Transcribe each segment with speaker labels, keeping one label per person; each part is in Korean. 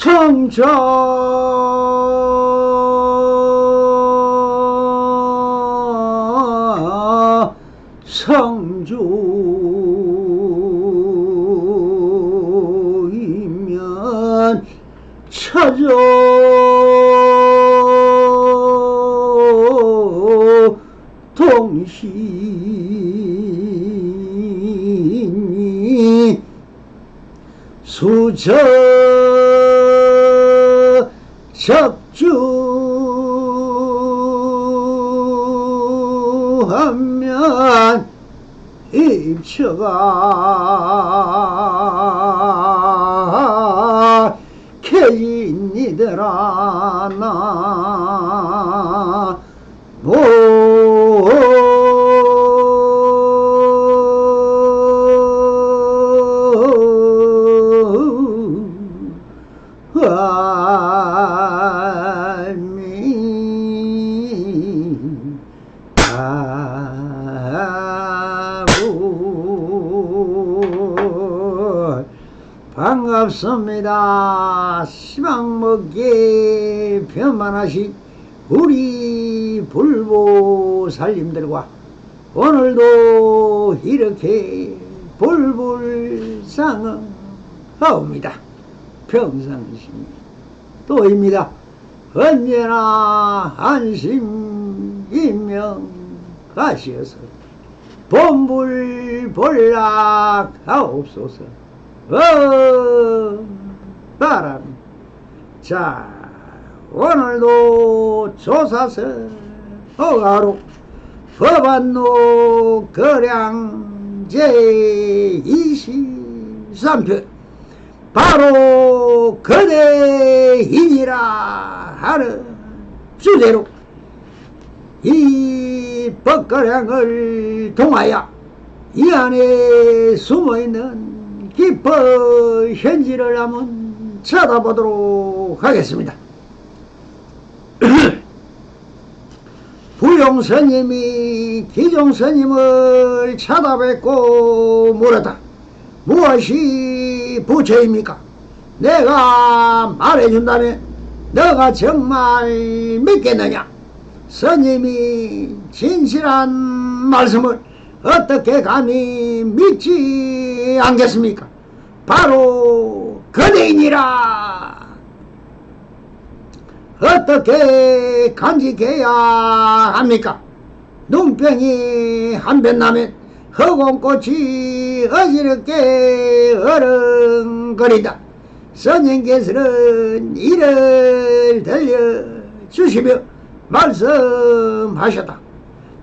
Speaker 1: 청자 성조이면 찾아 동신이 수저 적주하면 입처가 캐지니더라 반갑습니다. 시방먹기에 편만하신 우리 불보살님들과 오늘도 이렇게 불불상응하옵니다. 평상시 또입니다. 언제나 안심인명하시어서 본불본락하옵소서. 바람. 자, 오늘도 조사서 허가로 법안노 거량 제23편 바로 거대인이라 하는 주제로 이 법거량을 통하여 이 안에 숨어있는 깊은 현지를 한번 쳐다보도록 하겠습니다. 부용스님이 기종스님을 찾아뵙고 물었다. 무엇이 부처입니까? 내가 말해준다면 너가 정말 믿겠느냐? 스님이 진실한 말씀을 어떻게 감히 믿지 않겠습니까? 바로 거대인이라. 어떻게 간직해야 합니까? 눈병이 한 번 나면 허공꽃이 어지럽게 어른거린다. 스님께서는 이를 들려주시며 말씀하셨다.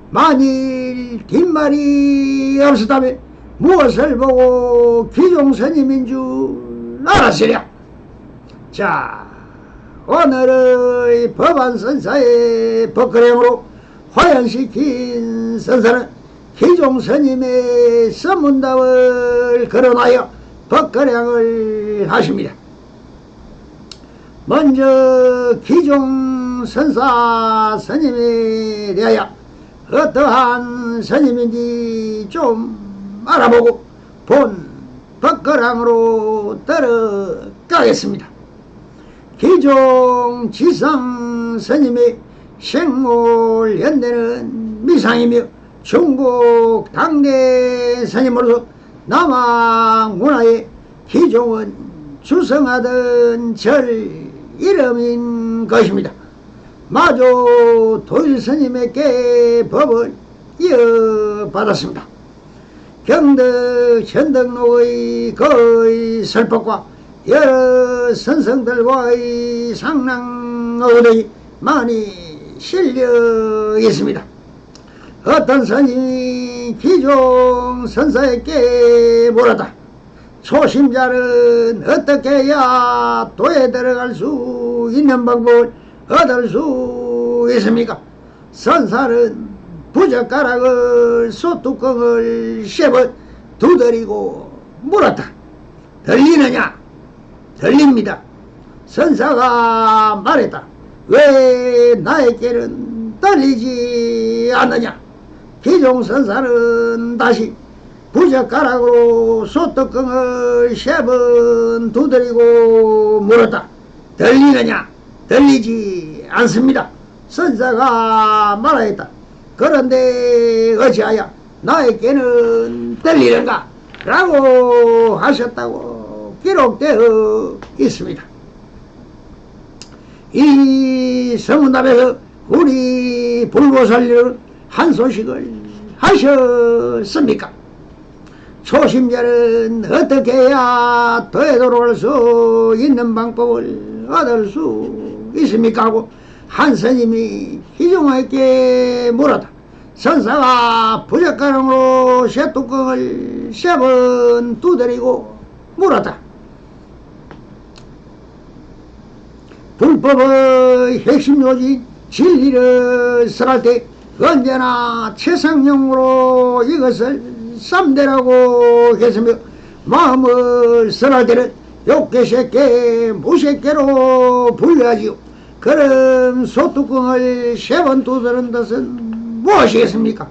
Speaker 1: 만일 뒷말이 없었다면 무엇을 보고 기종스님인 줄 알았으랴. 자, 오늘의 법안선사의 법거량으로 화연시킨 선사는 기종스님의 선문답을 거론하여 법거량을 하십니다. 먼저 기종선사 스님에 대하여 어떠한 스님인지 좀 알아보고 본 법거량으로 들어가겠습니다. 기종지상 스님의 생물 연대는 미상이며 중국 당대 스님으로서 남한 문화의 기종은 주성하던 절 이름인 것입니다. 마조 도일스님에게 법을 이어받았습니다. 경덕 현덕록의 거의 설법과 여러 선성들과의 상랑어들이 많이 실려 있습니다. 어떤 스님이 기종 선사에게 물었다. 초심자는 어떻게 해야 도에 들어갈 수 있는 방법을 얻을 수 있습니까? 선사는 부젓가락을 소뚜껑을 쉐벗 두드리고 물었다. 들리느냐? 들립니다. 선사가 말했다. 왜 나에게는 들리지 않느냐? 기종선사는 다시 부젓가락으로 소뚜껑을 쉐번 두드리고 물었다. 들리느냐? 들리지 않습니다. 선사가 말하였다. 그런데 어찌하여 나에게는 들리는가? 라고 하셨다고 기록되어 있습니다. 이 성문답에서 우리 불보살님은 한 소식을 하셨습니까? 초심자는 어떻게 해야 도에도록 할 수 있는 방법을 얻을 수 있습니까? 하고 한 스님이 희종에게 물었다. 선사가 부적가랑으로 쇠뚜껑을 3번 두드리고 물었다. 불법의 핵심 요지 진리를 설할 때 언제나 최상용으로 이것을 쌈대라고 했으며, 마음을 설할 때는 욕계새끼 무새끼로 분류하지요. 그럼 소뚜껑을 3번 두드는 것은 무엇이겠습니까?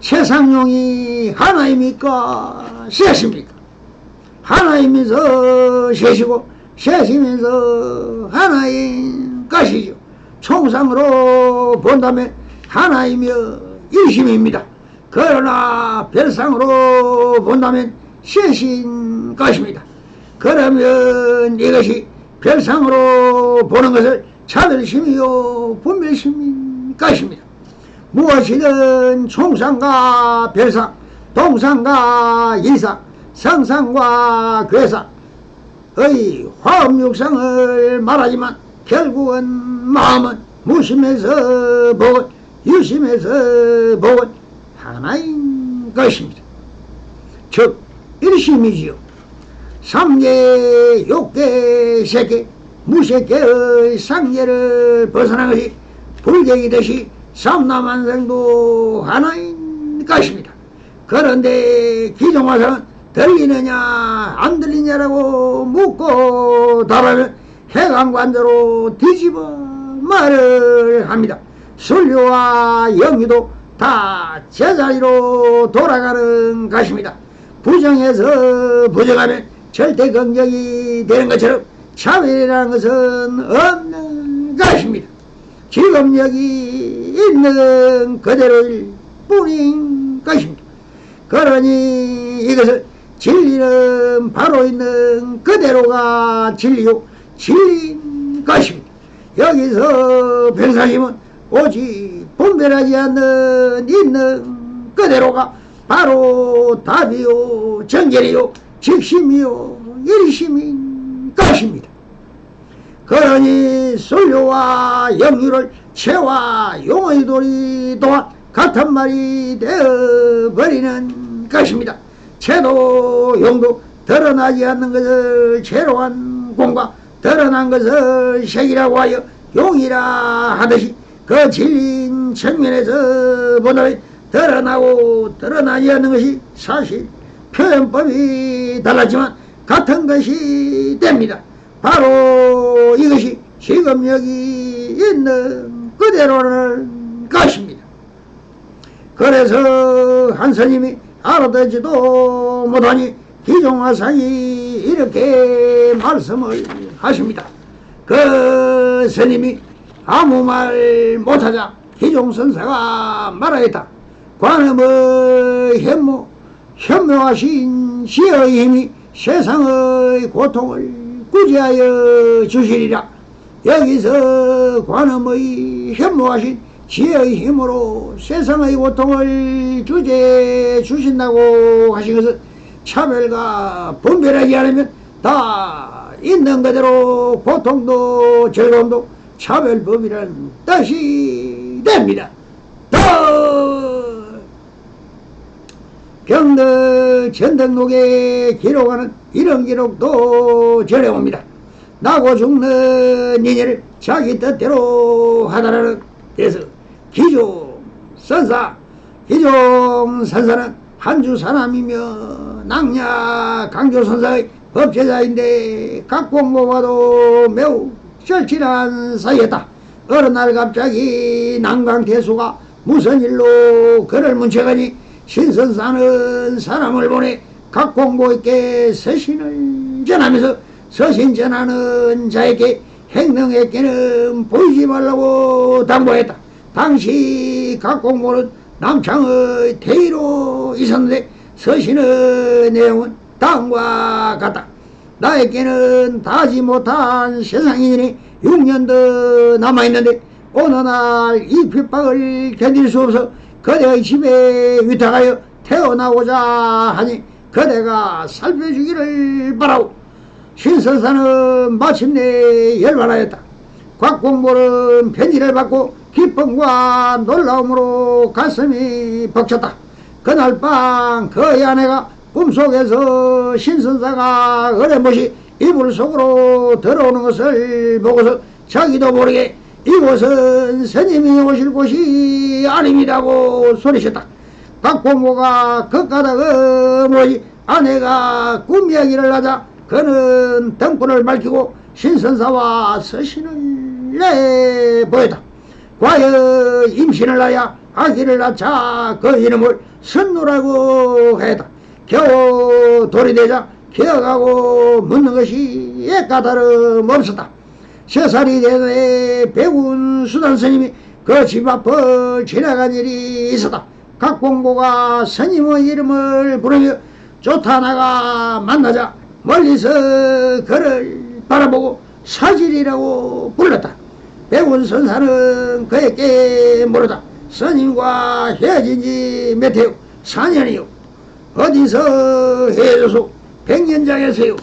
Speaker 1: 최상용이 하나입니까? 셋입니까? 하나이면서 셋이고 셋이면서 하나인 것이죠. 총상으로 본다면 하나이며 일심입니다. 그러나 별상으로 본다면 셋인 것입니다. 그러면 이것이 별상으로 보는 것을 차별심이요 분별심인 것입니다. 무엇이든 총상과 별상, 동상과 이상, 성상과 괴상의 화엄육상을 말하지만 결국은 마음은 무심에서 복은, 유심에서 복은 하나인 것입니다. 즉 일심이지요. 삼계, 욕계, 색계, 무색계의 상계를 벗어난 것이 불경이듯이 삼남한생도 하나인 것입니다. 그런데 기종화사는 들리느냐 안 들리냐라고 묻고 답하면 해강관대로 뒤집어 말을 합니다. 순료와 영유도 다 제자리로 돌아가는 것입니다. 부정해서 부정하면 절대 긍정이 되는 것처럼 차별이라는 것은 없는 것입니다. 지금 여기 있는 그대로일 뿐인 것입니다. 그러니 이것을 진리는 바로 있는 그대로가 진리요 진리인 것입니다. 여기서 변사심은 오직 분별하지 않는 있는 그대로가 바로 답이요 정결이요 직심이요 일심인 것입니다. 그러니 솔료와 영유를 채와 용의 도리 또한 같은 말이 되어버리는 것입니다. 채도 용도 드러나지 않는 것을 채로한 공과 드러난 것을 색이라고 하여 용이라 하듯이 그 진리인 측면에서 보다는 드러나고 드러나지 않는 것이 사실 표현법이 달랐지만 같은 것이 됩니다. 바로 이것이 지금 여기 있는 그대로라는 것입니다. 그래서 한 스님이 알아듣지도 못하니 기종화상이 이렇게 말씀을 하십니다. 그 스님이 아무 말 못하자 기종선사가 말하였다. 관음의 현묘하신 시의 힘이 세상의 고통을 구제하여 주시리라. 여기서 관음의 현묘하신 지혜의 힘으로 세상의 고통을 주제해 주신다고 하신 것은 차별과 분별하지 않으면 다 있는 그대로 고통도 즐거움도 차별법이라는 뜻이 됩니다. 경덕 전덕록에 기록하는 이런 기록도 전해옵니다. 나고 죽는 인연을 자기 뜻대로 하다라는 데서 기종 선사, 기종 선사는 한주 사람이며 낭냐 강조 선사의 법제자인데 각공모와도 매우 절친한 사이였다. 어느 날 갑자기 난강태수가 무슨 일로 그를 문채가니 신선사는 사람을 보내 각공고에게 서신을 전하면서 서신전하는 자에게 행능에게는 보이지 말라고 당부했다. 당시 각공모는 남창의 대의로 있었는데 서신의 내용은 다음과 같다. 나에게는 다하지 못한 세상인이 6년 더 남아있는데 어느 날 이 핍박을 견딜 수 없어 그대의 집에 위탁하여 태어나고자 하니 그대가 살펴주기를 바라오. 신선사는 마침내 열반하였다. 곽공보는 편지를 받고 기쁨과 놀라움으로 가슴이 벅찼다. 그날 밤 그의 아내가 꿈속에서 신선사가 어렴풋이 이불 속으로 들어오는 것을 보고서 자기도 모르게 이곳은 스님이 오실 곳이 아닙니다고 소리쳤다. 곽공보가 걷가다가 뭐지 아내가 꿈 이야기를 하자 그는 등불을 밝히고 신선사와 서신을 내보였다. 과연 임신을 하여 아기를 낳자 그 이름을 선누라고 했다. 겨우 돌이 되자 기억하고 묻는 것이 까다름 없었다. 3살이 되에 배운 수단 스님이 그 집 앞을 지나간 일이 있었다. 각공보가 스님의 이름을 부르며 좋다나가 만나자 멀리서 그를 바라보고 사질이라고 불렀다. 배운 선사는 그에게 물었다. 스님과 헤어진 지 몇 해요? 4년이요. 어디서 헤어져서 100년장에서요.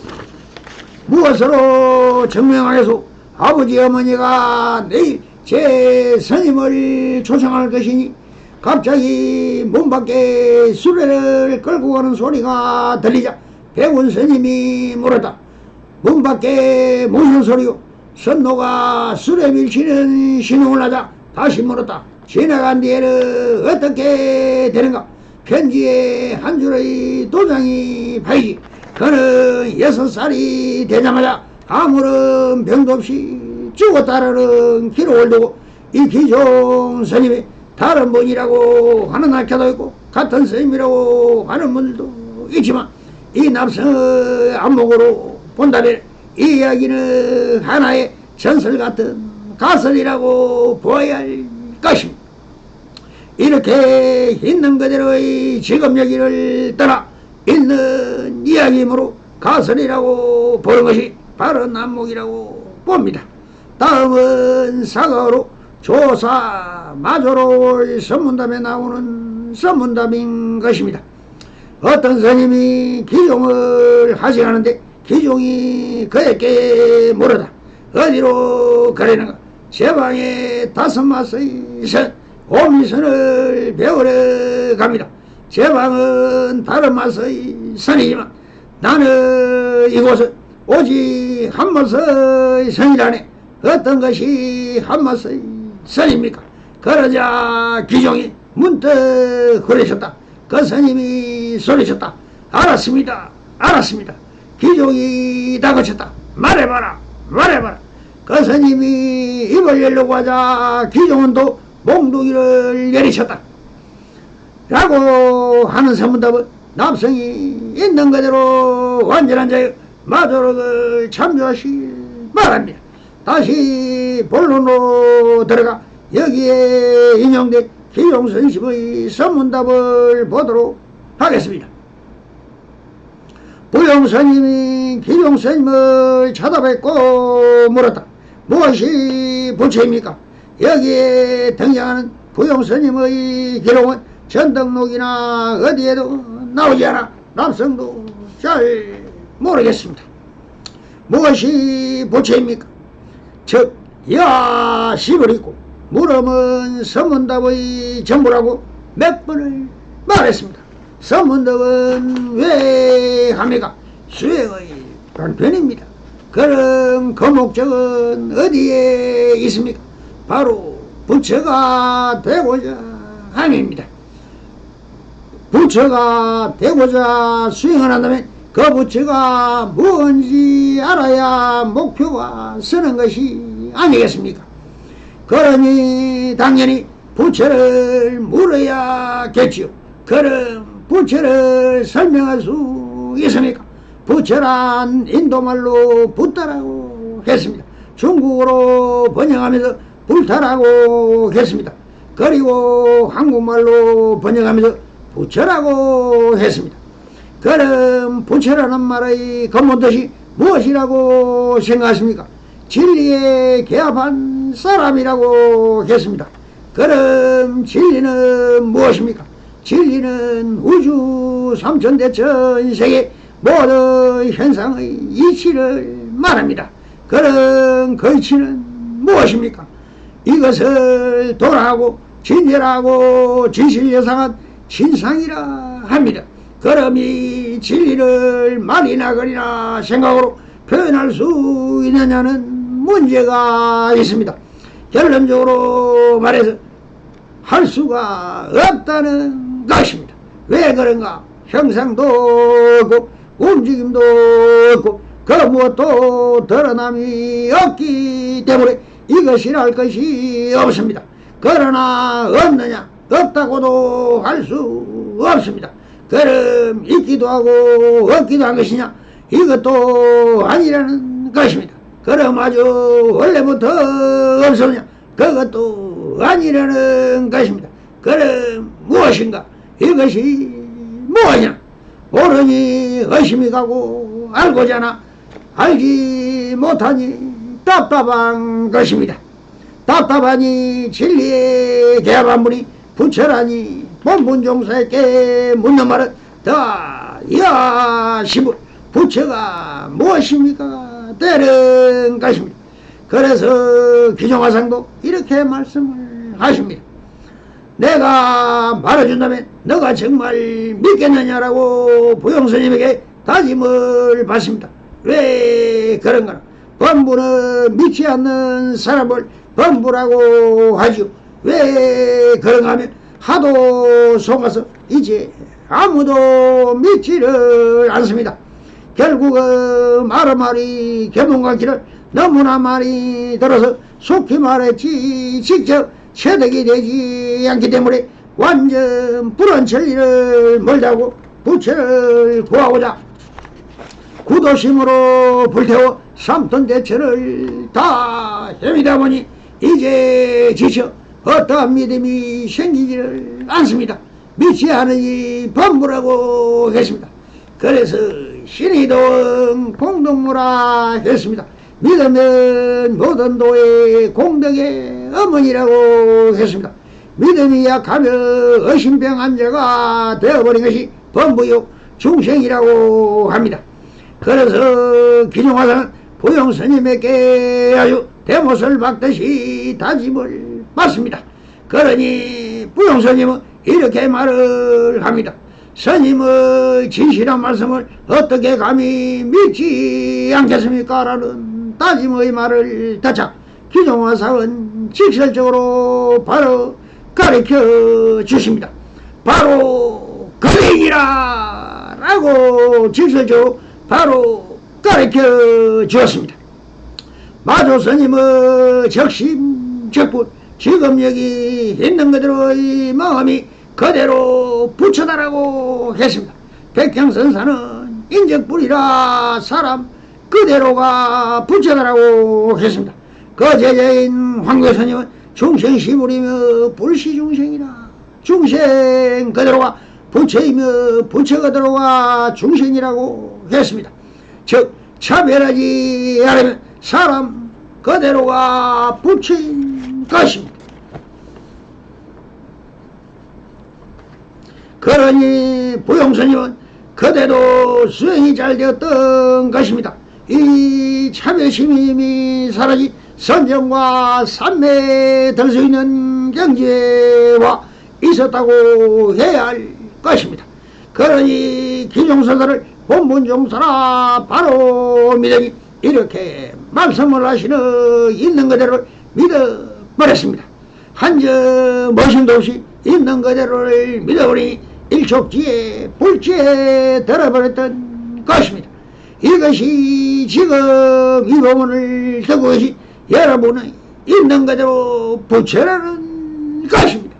Speaker 1: 무엇으로 증명하여서 아버지 어머니가 내일 제 스님을 초청할 것이니 갑자기 문 밖에 수레를 끌고 가는 소리가 들리자 배운 스님이 물었다. 문 밖에 무슨 소리요? 선노가 수레 밀치는 신호를 하자 다시 물었다. 지나간 뒤에는 어떻게 되는가? 편지에 한 줄의 도장이 파이지. 그는 6살이 되자마자 아무런 병도 없이 죽었다라는 기록을 두고 이 기종 스님이 다른 분이라고 하는 학교도 있고 같은 스님이라고 하는 분들도 있지만 이 납성의 안목으로 본다면 이 이야기는 하나의 전설 같은 가설이라고 보아야 할 것입니다. 이렇게 있는 그대로의 직업여기를 떠나 있는 이야기이므로 가설이라고 보는 것이 바른 안목이라고 봅니다. 다음은 사과로 조사 마조로의 선문답에 나오는 선문답인 것입니다. 어떤 스님이 기종을 하시는데 기종이 그에게 물었다. 어디로 가려는가? 제 방에 5마스의 선 오미선을 배우러 갑니다. 제 방은 다른 마스의 선이지만 나는 이곳은 오직 한 마스의 선이라네. 어떤 것이 한 마스의 선입니까? 그러자 기종이 문득 그러셨다. 그 스님이 소리쳤다. 알았습니다. 알았습니다. 기종이 다그쳤다. 말해봐라. 말해봐라. 그 스님이 입을 열려고 하자 기종은 또 몽둥이를 내리쳤다. 라고 하는 선문답은 남성이 있는 그대로 완전한 자유 마조록을 참조하시 바랍니다. 다시 본론으로 들어가 여기에 인용된 기종선심의 선문답을 보도록 하겠습니다. 부용스님이 기종스님을 찾아뵙고 물었다. 무엇이 부처입니까? 여기에 등장하는 부용스님의 기록은 전등록이나 어디에도 나오지 않아 남성도 잘 모르겠습니다. 무엇이 부처입니까? 즉 야심을 있고 물음은 선문답의 전부라고 몇 번을 말했습니다. 선문답은 왜 합니까? 수행의 본편입니다. 그럼 그 목적은 어디에 있습니까? 바로 부처가 되고자 함입니다. 부처가 되고자 수행을 한다면 그 부처가 뭔지 알아야 목표가 서는 것이 아니겠습니까? 그러니 당연히 부처를 물어야겠지요. 그럼 부처를 설명할 수 있습니까? 부처란 인도말로 붓다라고 했습니다. 중국어로 번역하면서 불타라고 했습니다. 그리고 한국말로 번역하면서 부처라고 했습니다. 그럼 부처라는 말의 근본뜻이 무엇이라고 생각하십니까? 진리에 개합한 사람이라고 했습니다. 그럼 진리는 무엇입니까? 진리는 우주 삼천대천 세계 모든 현상의 이치를 말합니다. 그럼 그 이치는 무엇입니까? 이것을 도라하고 진리라고 진실여상한 신상이라 합니다. 그럼 이 진리를 말이나 글이나 생각으로 표현할 수 있느냐는 문제가 있습니다. 결론적으로 말해서 할 수가 없다는 것입니다. 왜 그런가? 형상도 없고 움직임도 없고 그 무엇도 드러남이 없기 때문에 이것이랄 것이 없습니다. 그러나 없느냐? 없다고도 할 수 없습니다. 그럼 있기도 하고 없기도 한 것이냐? 이것도 아니라는 것입니다. 그럼 아주 원래부터 없었냐? 그것도 아니라는 것입니다. 그럼 무엇인가? 이것이 뭐냐? 모르니 의심이 가고 알고자나 알지 못하니 답답한 것입니다. 답답하니 진리에 개합한 분이 부처라니 본분종사에게 묻는 말은 다야시불 부처가 무엇입니까? 되는 것입니다. 그래서 귀종화상도 이렇게 말씀을 하십니다. 내가 말해준다면 너가 정말 믿겠느냐라고 부용스님에게 다짐을 받습니다. 왜 그런가? 범부는 믿지 않는 사람을 범부라고 하죠. 왜 그런가 하면 하도 속아서 이제 아무도 믿지를 않습니다. 결국은 말이 견문각기를 너무나 많이 들어서 속히 말했지 직접 체득이 되지 않기 때문에 완전 불안 천리를 멀다고 부처를 구하고자 구도심으로 불태워 삼톤대천을 다 헤매다 보니 이제 지쳐 어떠한 믿음이 생기지를 않습니다. 믿지 않으니 범부라고 했습니다. 그래서 신이 도응 공덕무라 했습니다. 믿으면 모든 도의 공덕의 어머니라고 했습니다. 믿음이 약하면 의심병 환자가 되어버린 것이 범부요 중생이라고 합니다. 그래서 기종화상은 부용스님에게 아주 대못을 박듯이 다짐을 받습니다. 그러니 부용스님은 이렇게 말을 합니다. 스님의 진실한 말씀을 어떻게 감히 믿지 않겠습니까? 라는 다짐의 말을 듣자 기종화상은 직설적으로 바로 가르쳐 주십니다. 바로 그레이라 라고 직설적으로 바로 가르쳐 주었습니다. 마조 스님의 적심적분 지금 여기 있는 그대로의 마음이 그대로 부처다라고 했습니다. 백형선사는 인적불이라 사람 그대로가 부처다라고 했습니다. 그 제자인 황교스님은 중생시불이며 불시중생이라 중생 그대로가 부처이며 부처 그대로가 중생이라고 했습니다. 즉 차별하지 않으면 사람 그대로가 부처인 것입니다. 그러니 부용스님은 그대도 수행이 잘 되었던 것입니다. 이 참여심이 사라지 선정과 삼매에 들 수 있는 경지와 있었다고 해야 할 것입니다. 그러니 기종서들을 본분종사라 바로 믿으니 이렇게 말씀을 하시는 있는 그대로를 믿어버렸습니다. 한점 머신도 없이 있는 그대로를 믿어버리니 일촉지에 불지에 들어버렸던 것입니다. 이것이 지금 이 법문을 듣고 계신 여러분의 있는 그대로 부처라는 것입니다.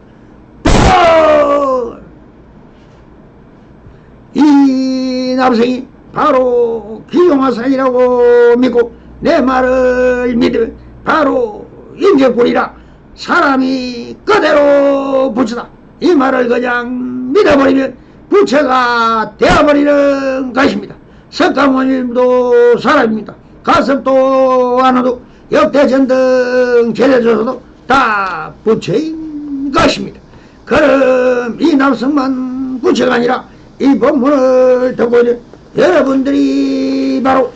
Speaker 1: 이 남성이 바로 기용화상이라고 믿고 내 말을 믿으면 바로 인격불이라 사람이 그대로 부처다. 이 말을 그냥 믿어버리면 부처가 되어버리는 것입니다. 석가모님도 사람입니다. 가섭도 안와도 역대전등 제대조서도 다 부처인 것입니다. 그럼 이 남성만 부처가 아니라 이 법문을 듣고 있는 여러분들이 바로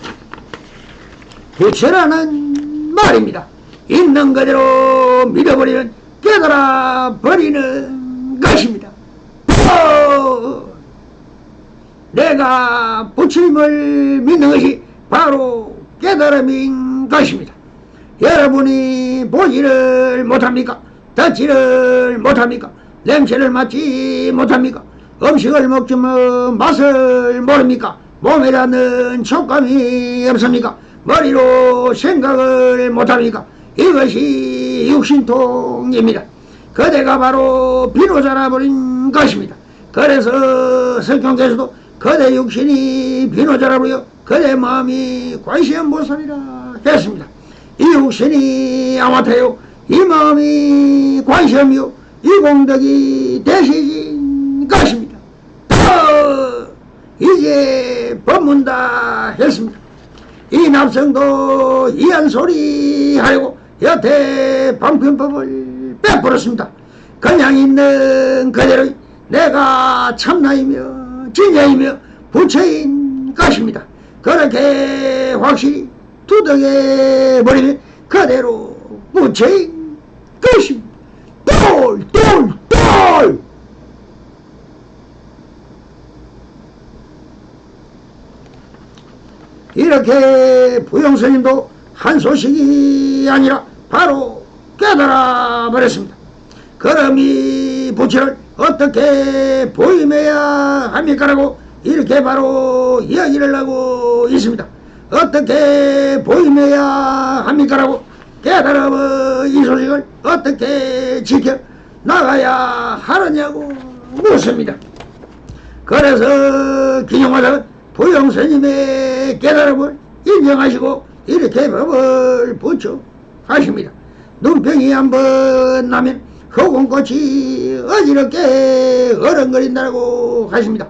Speaker 1: 부처라는 말입니다. 있는 그대로 믿어버리는 깨달아 버리는 것입니다. 내가 부처님을 믿는 것이 바로 깨달음인 것입니다. 여러분이 보지를 못합니까? 듣지를 못합니까? 냄새를 맡지 못합니까? 음식을 먹지만 맛을 모릅니까? 몸에 닿는 촉감이 없습니까? 머리로 생각을 못합니까? 이것이 육신통입니다. 그대가 바로 비로 자라버린 것입니다. 그래서 성경에서도 그대 육신이 비로 자라버려 그대 마음이 관시음보살이라 했습니다. 이 육신이 아마타요, 이 마음이 관시음이요, 이 공덕이 대시진 것입니다. 이제 법문 다 했습니다. 이 남성도 이한 소리 하려고 여태 방편법을 빼버렸습니다. 그냥 있는 그대로 내가 참나이며 진야이며 부처인 것입니다. 그렇게 확실히 두덕해 버리면 그대로 부처인 것입니다. 똘! 이렇게 부용스님도 한 소식이 아니라 바로 깨달아 버렸습니다. 그럼 이 부처를 어떻게 보임해야 합니까라고 이렇게 바로 이야기를 하고 있습니다. 어떻게 보임해야 합니까라고 깨달아 이 소식을 어떻게 지켜 나가야 하느냐고 묻습니다. 그래서 기용화상은 부용스님의 깨달음을 인정하시고 이렇게 법을 부처하십니다. 눈병이 한번 나면 허공꽃이 어지럽게 어른거린다고 하십니다.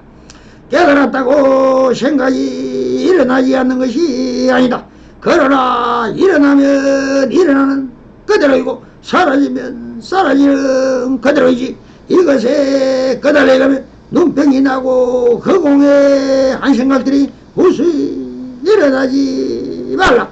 Speaker 1: 깨달았다고 생각이 일어나지 않는 것이 아니다. 그러나 일어나면 일어나는 그대로이고 사라지면 사라지는 그대로이지, 이것에 거달려가면 눈병이 나고 허공에 한 생각들이 무수히 일어나지 말라.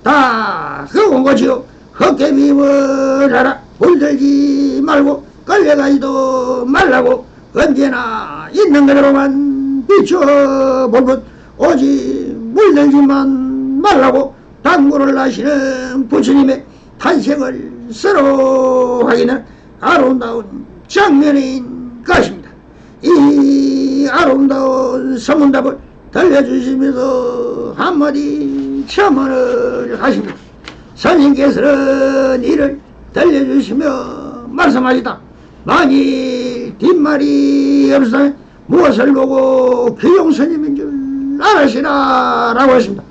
Speaker 1: 다 허공꽃이요, 헛개미을 하라. 물들지 말고 끌려가지도 말라고 언제나 있는 그대로만 비춰볼 것, 오직 물들지만 말라고 당부를 하시는 부처님의 탄생을 서로 하기는 아름다운 장면인 것입니다. 이 아름다운 서문답을 들려주시면서 한마디 첨언을 하십니다. 스님께서는 이를 들려주시며 말씀하시다. 만일 뒷말이 없으면 무엇을 보고 귀용스님인 줄 알으시라 라고 했습니다.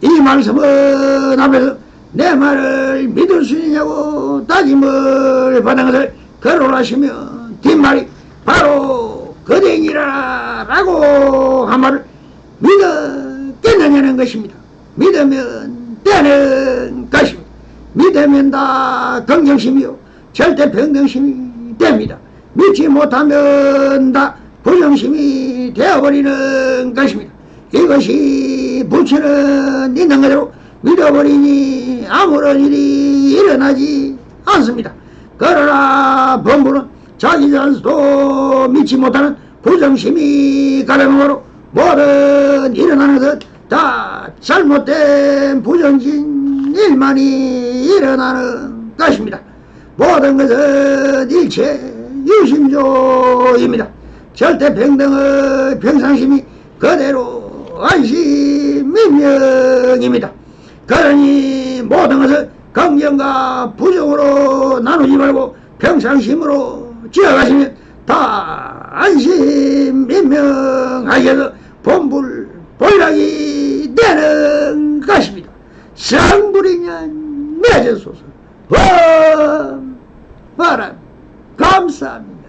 Speaker 1: 이 말씀은 앞에서 내 말을 믿을 수 있냐고 따짐을 받은 것을 거론하시며 뒷말이 바로 그대이라 라고 한 말을 믿었겠느냐는 것입니다. 믿으면 되는 것입니다. 믿으면 다 긍정심이요 절대 평등심이 됩니다. 믿지 못하면 다 부정심이 되어버리는 것입니다. 이것이 부처는 있는 그대로 믿어버리니 아무런 일이 일어나지 않습니다. 그러나 범부는 자기 자신도 믿지 못하는 부정심이 가려므로 모든 일어나는 것 다 잘못된 부정진 일만이 일어나는 것입니다. 모든 것은 일체 유심조입니다. 절대 평등의 평상심이 그대로 안심민명입니다. 그러니 모든 것을 긍정과 부정으로 나누지 말고 평상심으로 지어가시면 다 안심민명하셔서 본불 보이라 시작이 되는 것입니다. 성불이년 맺어소서. 바람 감사합니다.